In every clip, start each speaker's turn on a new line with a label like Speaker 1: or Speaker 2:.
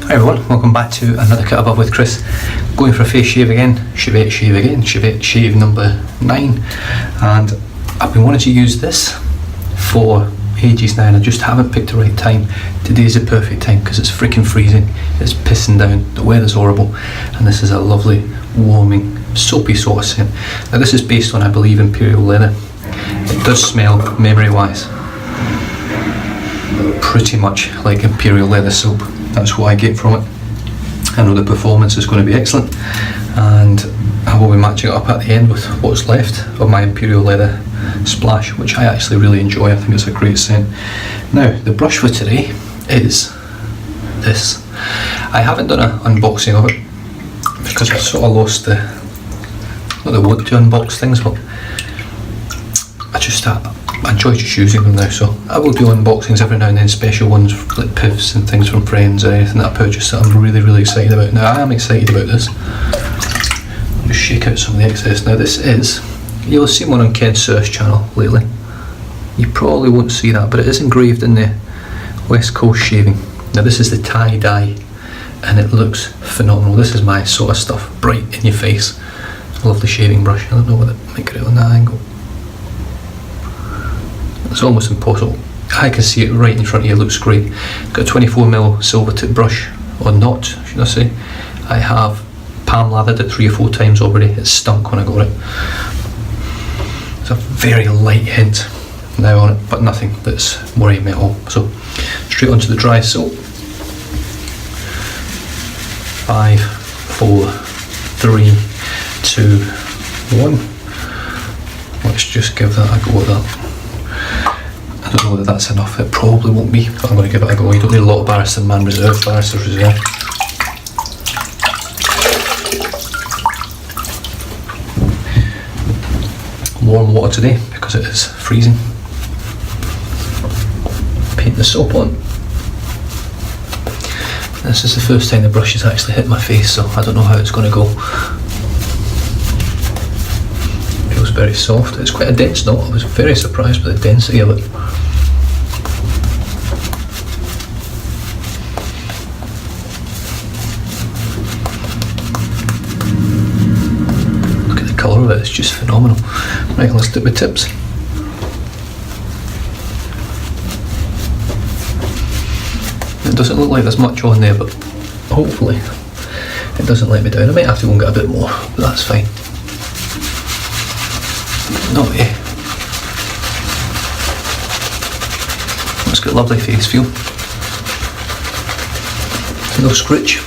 Speaker 1: Hi everyone, welcome back to another Cut Above with Chris. Going for a face shave again, Shavette shave again, Shavette shave number 9, and I've been wanting to use this for ages now and I just haven't picked the right time. Today's the perfect time because it's freaking freezing, it's pissing down, the weather's horrible, and this is a lovely, warming, soapy sort of scent. Now this is based on, I believe, imperial leather. It does smell, memory wise, pretty much like imperial leather soap. That's what I get from it. I know the performance is going to be excellent, and I will be matching it up at the end with what's left of my imperial leather splash, which I actually really enjoy. I think it's a great scent. Now the brush for today is this. I haven't done an unboxing of it because I sort of lost the want to unbox things, but I enjoy just using them now, so I will do unboxings every now and then, special ones like piffs and things from friends or anything that I purchased that I'm really excited about. Now I am excited about this. I'll just shake out some of the excess. Now this is, you'll have seen one on Ken's search channel lately. You probably won't see that, but it is engraved in the West Coast shaving. Now this is the tie-dye and it looks phenomenal. This is my sort of stuff, bright in your face. Lovely shaving brush. I don't know whether I might get it on that angle. It's almost impossible. I can see it right in front of you, it looks great. Got a 24mm silver tip brush, or not, should I say. I have palm lathered it 3 or 4 times already. It stunk when I got it. It's a very light hint now on it, but nothing that's worrying me at all. So, straight onto the dry soap. 5, 4, 3, 2, 1. Let's just give that a go at that. I don't know whether that's enough, it probably won't be, but I'm going to give it a go. You don't need a lot of Barrister Man Reserve, Barrister's Reserve. Warm water today because it is freezing. Paint the soap on. This is the first time the brush has actually hit my face, so I don't know how it's going to go. Feels very soft. It's quite a dense knot. I was very surprised by the density of it. Look at the colour of it, it's just phenomenal. Right, let's do the tips. It doesn't look like there's much on there, but hopefully it doesn't let me down. I might have to go and get a bit more, but that's fine. No way. It's got a lovely face feel. No scritch,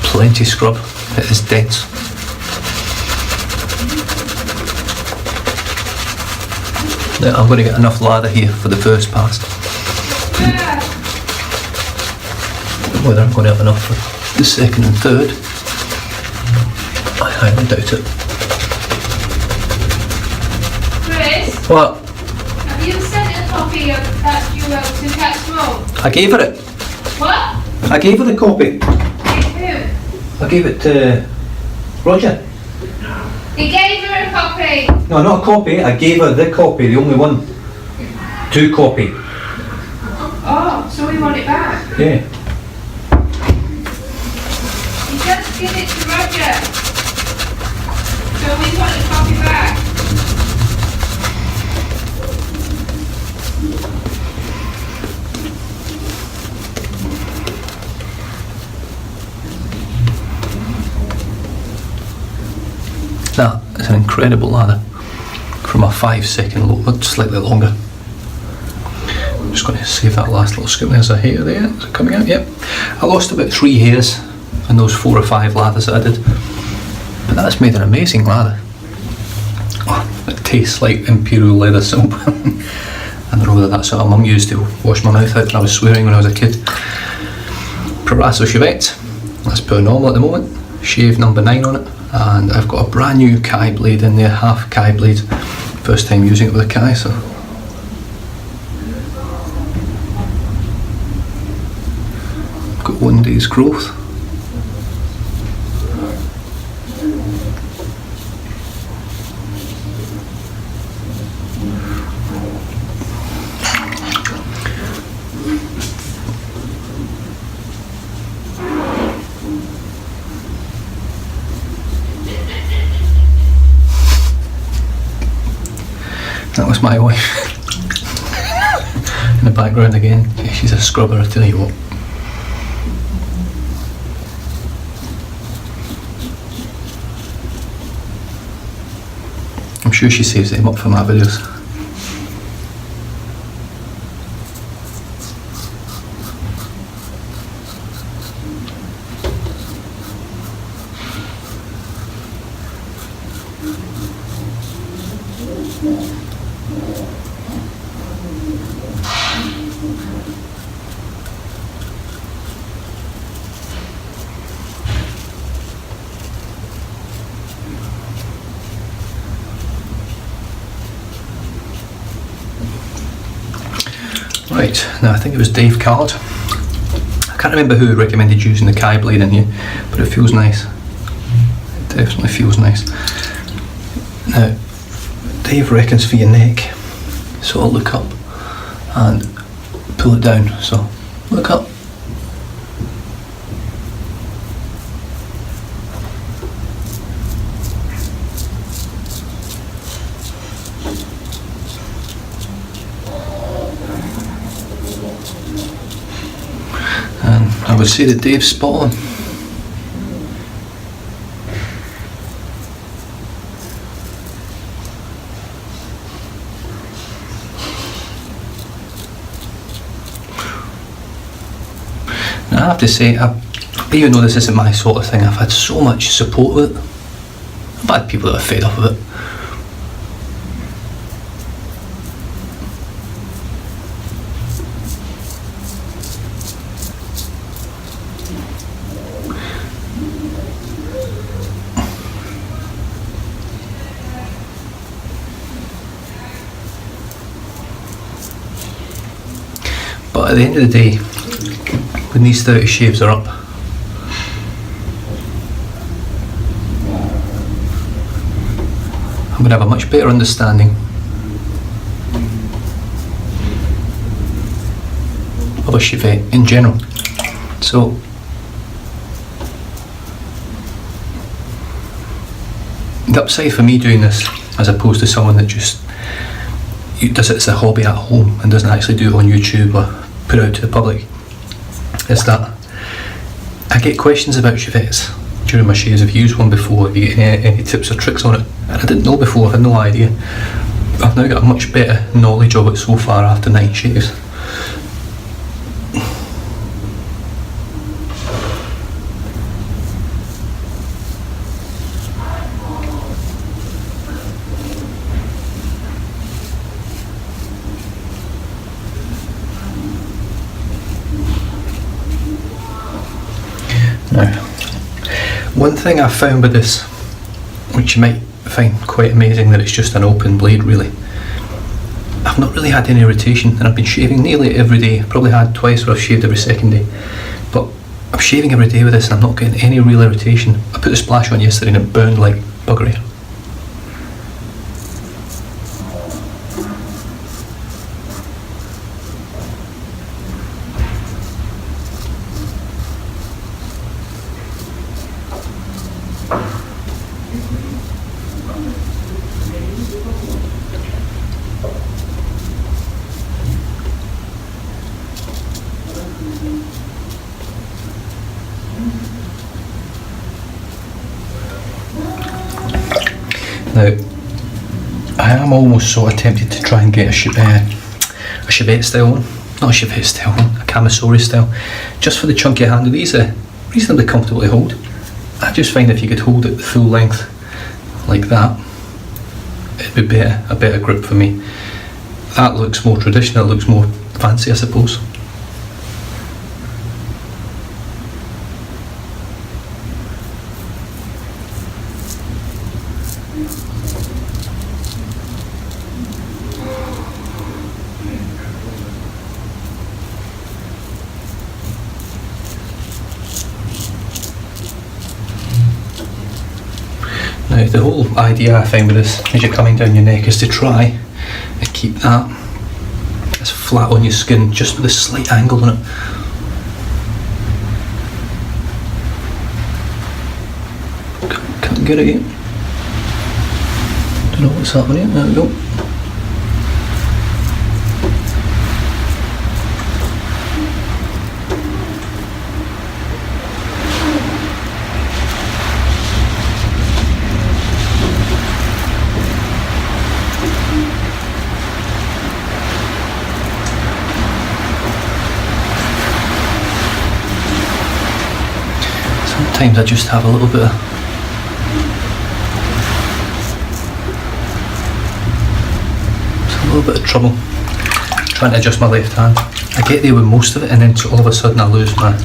Speaker 1: plenty scrub. It is dense. Now I'm going to get enough lather here for the first pass. Whether I'm going to have enough for the second and third, I highly doubt it. What?
Speaker 2: Have you sent a copy of that duo to Cat Smoke?
Speaker 1: I gave her it.
Speaker 2: What?
Speaker 1: I gave her the copy.
Speaker 2: Who?
Speaker 1: I gave it to Roger.
Speaker 2: He gave her a copy.
Speaker 1: No, not a copy. I gave her the copy, the only one. 2 copy.
Speaker 2: Oh, so we want it back?
Speaker 1: Yeah.
Speaker 2: He just give it to Roger. So we want the copy back.
Speaker 1: That is an incredible lather from a 5-second load, but slightly longer. I'm just going to save that last little scoop. There's a hair there. Is it coming out? Yep. I lost about 3 hairs in those 4 or 5 lathers that I did, but that's made an amazing lather. Oh, it tastes like imperial leather soap. I don't know whether that's what my mum used to wash my mouth out when I was swearing when I was a kid. Proraso Shavette. That's per normal at the moment. Shave number 9 on it. And I've got a brand new Kai blade in there, half Kai blade. First time using it with a Kai, so. I've got 1 day's growth. That was my wife. In the background again. Yeah, she's a scrubber, I tell you what. I'm sure she saves them up for my videos. Right, now I think it was Dave Card. I can't remember who recommended using the Kai blade in here, but it feels nice. It definitely feels nice. Now, Dave reckons for your neck, so I'll look up and pull it down. So, look up. I would say that Dave's spot on. Now I have to say, even though this isn't my sort of thing, I've had so much support with it. I've had people that are fed up with it. But at the end of the day, when these 30 shaves are up, I'm going to have a much better understanding of a Shavette in general. So, the upside for me doing this, as opposed to someone that just does it as a hobby at home and doesn't actually do it on YouTube or put it out to the public, is that I get questions about Shavettes during my shaves. Have you used one before? Have you got any tips or tricks on it? And I didn't know before, I had no idea. I've now got a much better knowledge of it so far after 9 shaves. Now, one thing I found with this, which you might find quite amazing, that it's just an open blade really. I've not really had any irritation, and I've been shaving nearly every day. I've probably had twice where I've shaved every second day, but I'm shaving every day with this and I'm not getting any real irritation. I put the splash on yesterday and it burned like buggery. Now, I am almost sort of tempted to try and get a Shavette style one. Not a Shavette style one, a Camisori style. Just for the chunky handle. These are reasonably comfortable to hold. I just find if you could hold it the full length like that, it'd be a better grip for me. That looks more traditional, it looks more fancy, I suppose. Now the whole idea I find with this, as you're coming down your neck, is to try and keep that as flat on your skin, just with a slight angle on it. Can't get it yet. Don't know what's happening. There we go. Sometimes I just have a little bit of trouble trying to adjust my left hand. I get there with most of it, and then all of a sudden I lose my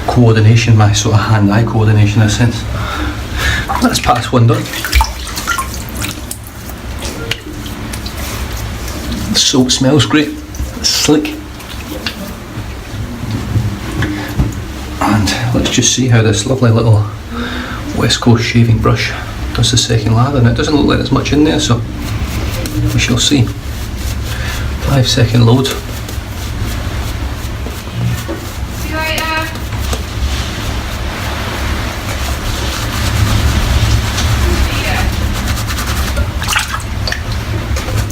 Speaker 1: coordination, my sort of hand-eye coordination in a sense. That's pass one done. The soap smells great, it's slick. And let's just see how this lovely little West Coast shaving brush does the second lather. And it doesn't look like there's much in there, so we shall see. 5-second load.
Speaker 2: See you later.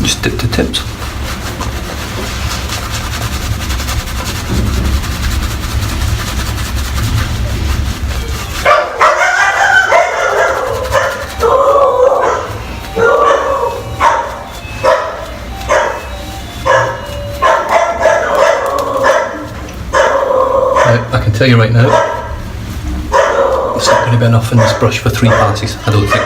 Speaker 1: Just dip the tips. I can tell you right now, it's not going to be enough in this brush for 3 passes, I don't think.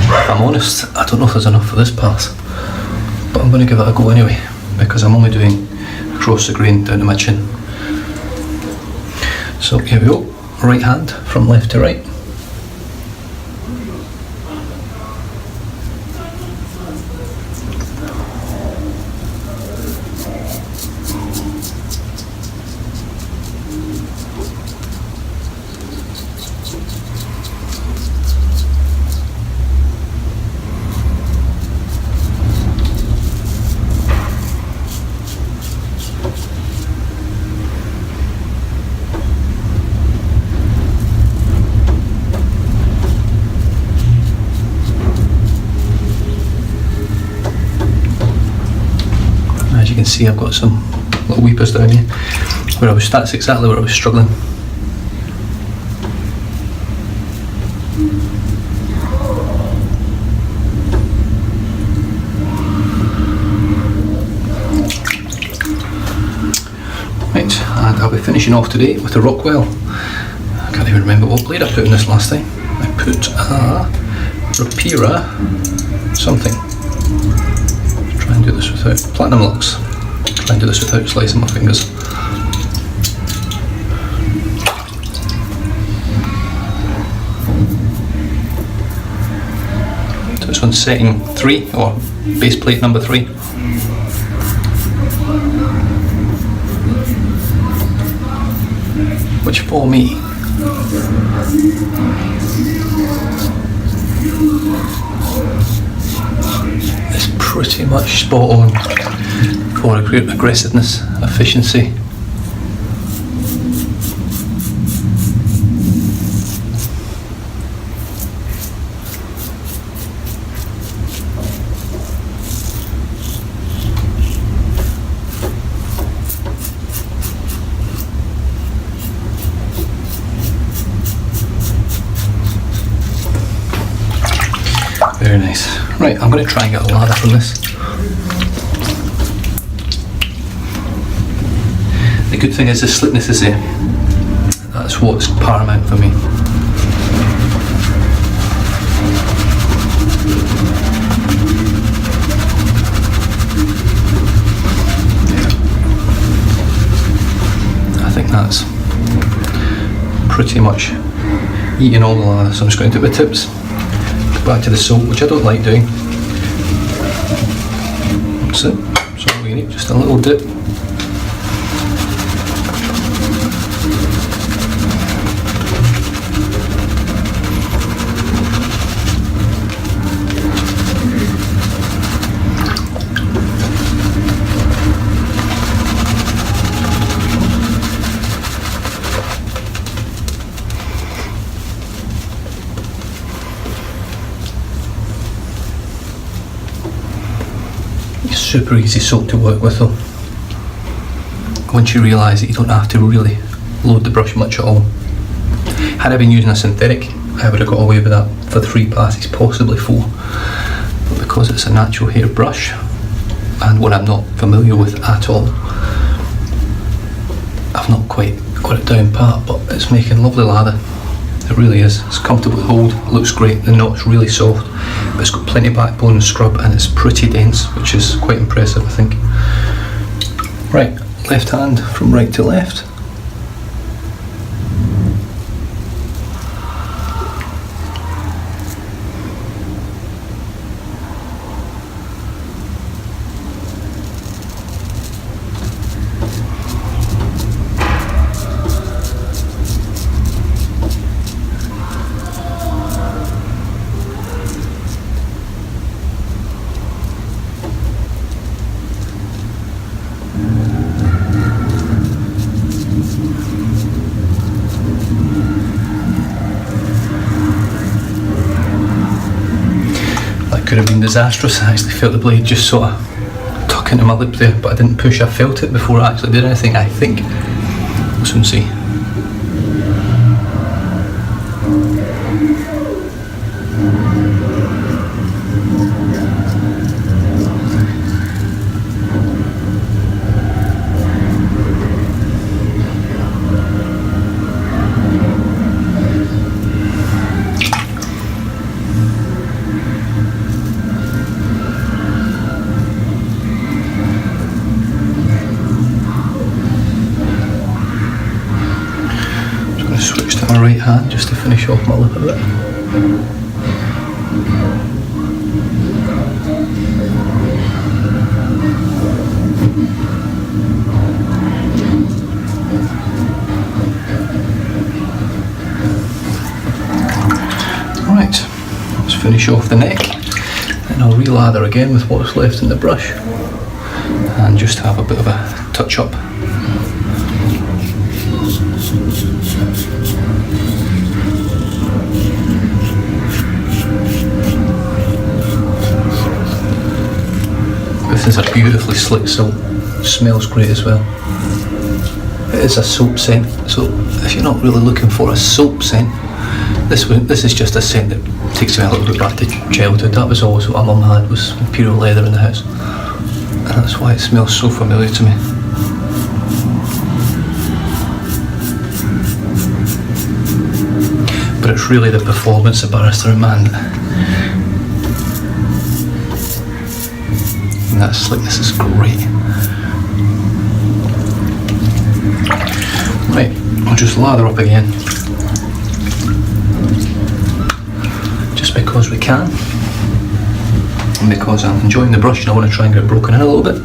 Speaker 1: If I'm honest, I don't know if there's enough for this pass, but I'm going to give it a go anyway, because I'm only doing across the grain down to my chin. So here we go, right hand from left to right. As you can see, I've got some little weepers down here where that's exactly where I was struggling. Right, and I'll be finishing off today with a Rockwell. I can't even remember what blade I put in this last time. I put a Rapira something. Try and do this without Platinum Lux. Try and do this without slicing my fingers. So this one's setting 3, or base plate number 3. Which for me is pretty much spot on for aggressiveness, efficiency. Very nice. Right, I'm going to try and get a lather from this. The good thing is the slickness is there. That's what's paramount for me. I think that's pretty much eating all the lather, so I'm just going to do the tips. Back to the soap, which I don't like doing. That's it. That's all we need, just a little dip. Super easy soap to work with though. Once you realise that you don't have to really load the brush much at all. Had I been using a synthetic, I would have got away with that for 3 passes, possibly 4. But because it's a natural hair brush, and one I'm not familiar with at all, I've not quite got it down pat, but it's making lovely lather. It really is. It's comfortable to hold, it looks great, the knot's really soft, but it's got plenty of backbone and scrub, and it's pretty dense, which is quite impressive, I think. Right, left hand from right to left. Could have been disastrous. I actually felt the blade just sort of tuck into my lip there, but I didn't push. I felt it before I actually did anything, I think. We'll soon see. Switch to my right hand just to finish off my lip a bit. Right, let's finish off the neck, and I'll re-lather again with what's left in the brush and just have a bit of a touch up. This is a beautifully slick soap, smells great as well. It is a soap scent, so if you're not really looking for a soap scent, this is just a scent that takes me a little bit back to childhood. That was always what my mum had, was Imperial leather in the house, and that's why it smells so familiar to me. But it's really the performance of Barrister and man. And that slickness is great. Right, I'll just lather up again. Just because we can. And because I'm enjoying the brush and I want to try and get it broken in a little bit.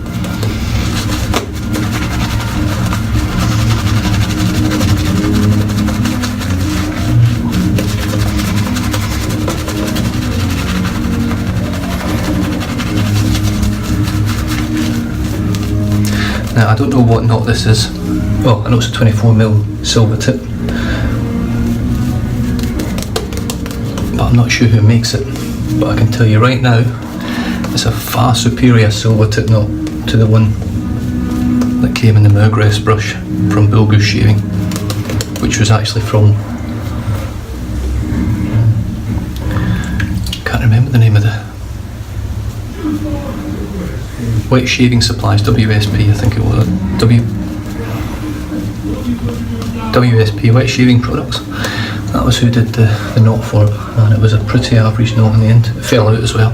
Speaker 1: Now I don't know what knot this is. Oh, I know it's a 24mm silver tip, but I'm not sure who makes it. But I can tell you right now, it's a far superior silver tip knot to the one that came in the Murgress brush from Bull Goose Shaving, which was actually from, can't remember the name of the Wet Shaving Supplies, WSP I think it was, WSP Wet Shaving Products. That was who did the knot for it, and it was a pretty average knot in the end. It fell out as well.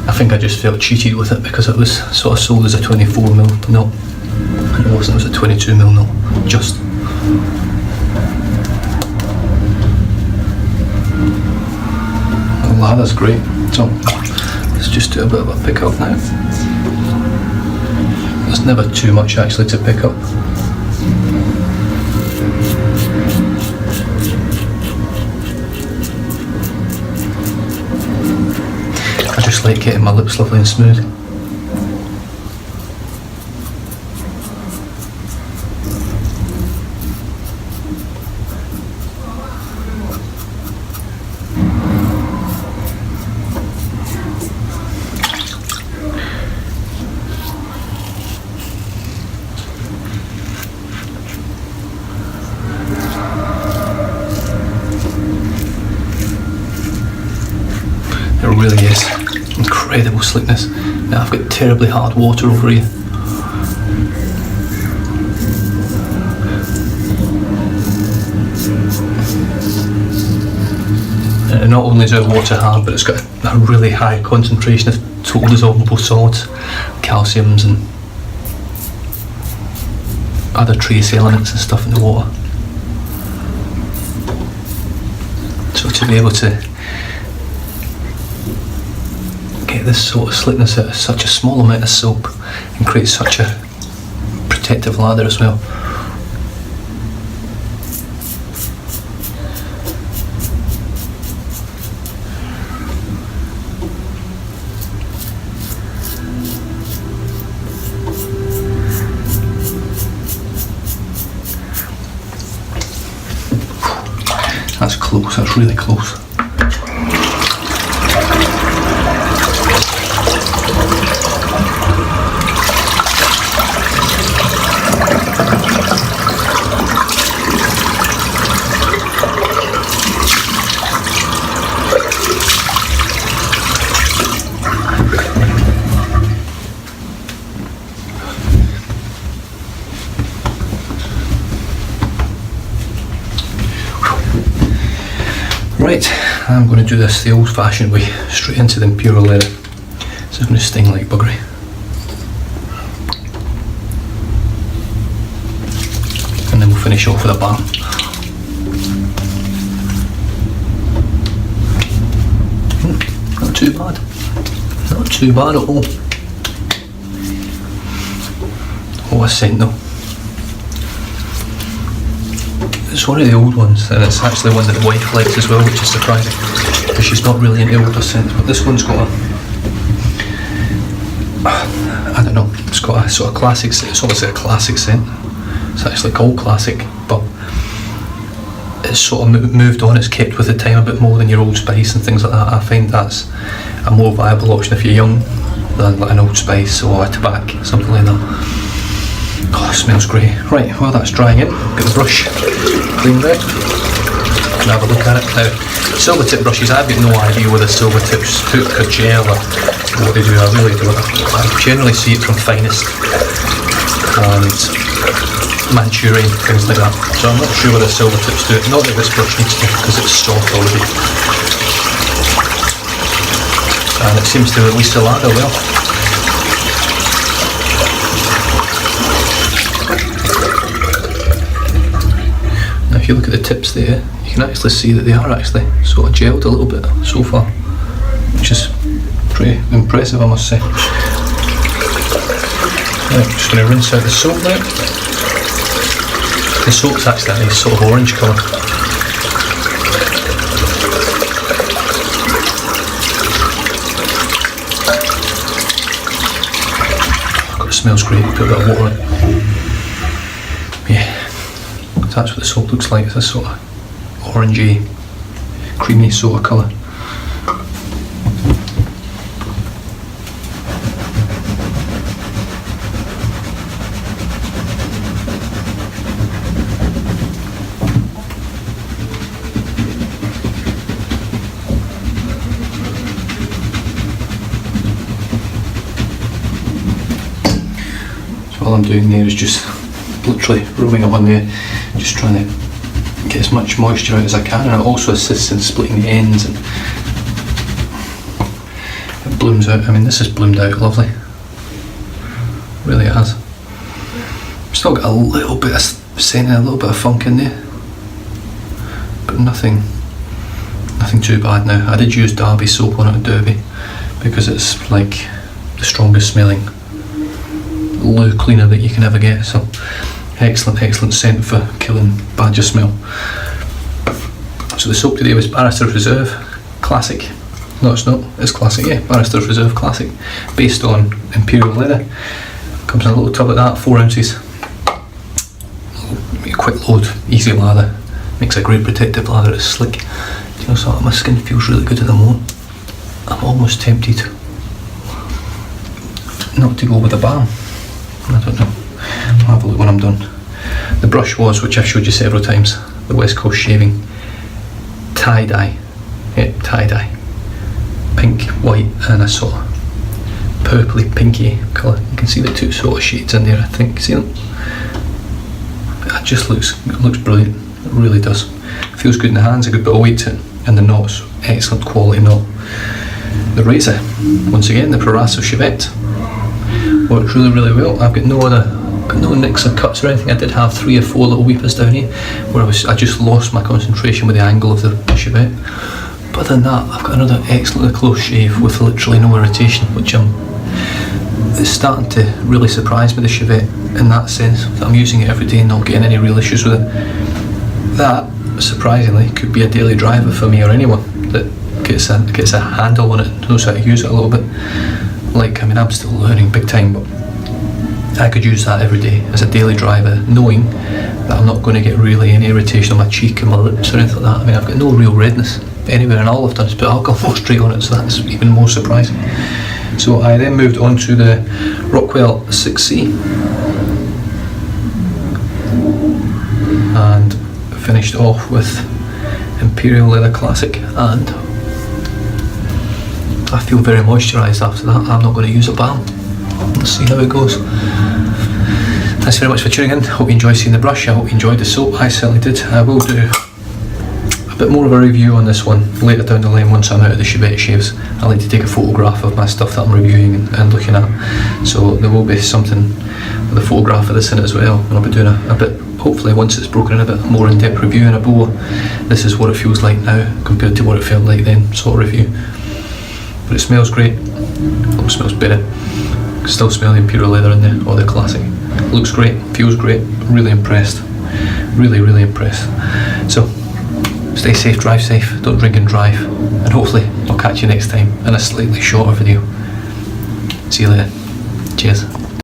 Speaker 1: I think I just felt cheated with it because it was sort of sold as a 24mm knot, and it wasn't, it was a 22mm knot, just. The lather's great, so let's just do a bit of a pick up now. There's never too much actually to pick up. I just like getting my lips lovely and smooth. It really is. Incredible slickness. Now I've got terribly hard water over here. not only is our water hard, but it's got a really high concentration of total dissolvable solids, calciums and other trace elements and stuff in the water. So to be able to get this sort of slickness out of such a small amount of soap and create such a protective lather as well. That's close, that's really close. Right, I'm going to do this the old-fashioned way, straight into the imperial leather. So it's going to sting like buggery. And then we'll finish off with a balm. Not too bad. Not too bad at all. What a scent though. It's one of the old ones, and it's actually one that the wife likes as well, which is surprising because she's not really into older scents. But this one's got a, I don't know, it's got a sort of classic scent. It's obviously a classic scent. It's actually called classic, but it's sort of moved on. It's kept with the time a bit more than your Old Spice and things like that. I find that's a more viable option if you're young than like an Old Spice or a tobacco, something like that. Oh, it smells great. Right, while that's drying in, get the brush cleaned out and have a look at it. Now, silver tip brushes, I've got no idea whether silver tips hook or gel or what they do, I really don't. I generally see it from Finest and Manchurian, things like that. So I'm not sure whether silver tips do it. Not that this brush needs to, because it's soft already. And it seems to release the lather well. If you look at the tips there, you can actually see that they are actually sort of gelled a little bit so far, which is pretty impressive, I must say. Right, I'm just going to rinse out the soap now. The soap's actually a nice sort of orange colour. God, it smells great, put a bit of water in. Yeah. That's what the soap looks like. It's a sort of orangey, creamy sort of colour. So all I'm doing there is just literally rubbing it on there, just trying to get as much moisture out as I can, and it also assists in splitting the ends and it blooms out. I mean, this has bloomed out lovely, really it has. Still got a little bit of scent and a little bit of funk in there, but nothing too bad now. I did use Derby soap on it at Derby because it's like the strongest smelling loo cleaner that you can ever get, so excellent scent for killing badger smell. So the soap today was Barrister Reserve Classic. No, it's not, it's Classic, yeah, Barrister Reserve Classic, based on imperial leather. Comes in a little tub like that, 4 ounces. Quick load, easy lather, makes a great protective lather. It's slick. You know, so my skin feels really good at the moment. I'm almost tempted not to go with a balm. I don't know. I'll have a look when I'm done. The brush was, which I've showed you several times, the West Coast Shaving tie-dye. Yeah, tie-dye. Pink, white, and a sort of purpley pinky colour. You can see the two sort of shades in there, I think. See them? It just looks brilliant. It really does. Feels good in the hands, a good bit of weight to it. and the knot's excellent quality knot. The razor, once again, the Barrister Shavette, works really well. I've got no nicks or cuts or anything. I did have 3 or 4 little weepers down here where I just lost my concentration with the angle of the Shavette. But other than that, I've got another excellently close shave with literally no irritation, which it's starting to really surprise me, the Shavette, in that sense, that I'm using it every day and not getting any real issues with it. That, surprisingly, could be a daily driver for me or anyone that gets a handle on it, knows how to use it a little bit. I mean, I'm still learning big time, but I could use that every day as a daily driver, knowing that I'm not going to get really any irritation on my cheek and my lips or anything like that. I mean, I've got no real redness anywhere, and all I've done is put alcohol straight on it, so that's even more surprising. So I then moved on to the Rockwell 6C and finished off with Imperial Leather Classic, and I feel very moisturised after that. I'm not going to use a balm. Let's see how it goes. Thanks very much for tuning in. Hope you enjoyed seeing the brush. I hope you enjoyed the soap. I certainly did. I will do a bit more of a review on this one later down the line once I'm out of the Shavette shaves. I like to take a photograph of my stuff that I'm reviewing and looking at. So there will be something with a photograph of this in it as well. And I'll be doing a bit, hopefully once it's broken in, a bit more in-depth review in a boa. This is what it feels like now compared to what it felt like then, sort of review. But it smells great. It smells better. Still smell the Imperial leather in there, or the classic. Looks great, feels great, really impressed. Really impressed. So, stay safe, drive safe, don't drink and drive, and hopefully I'll catch you next time in a slightly shorter video. See you later. Cheers.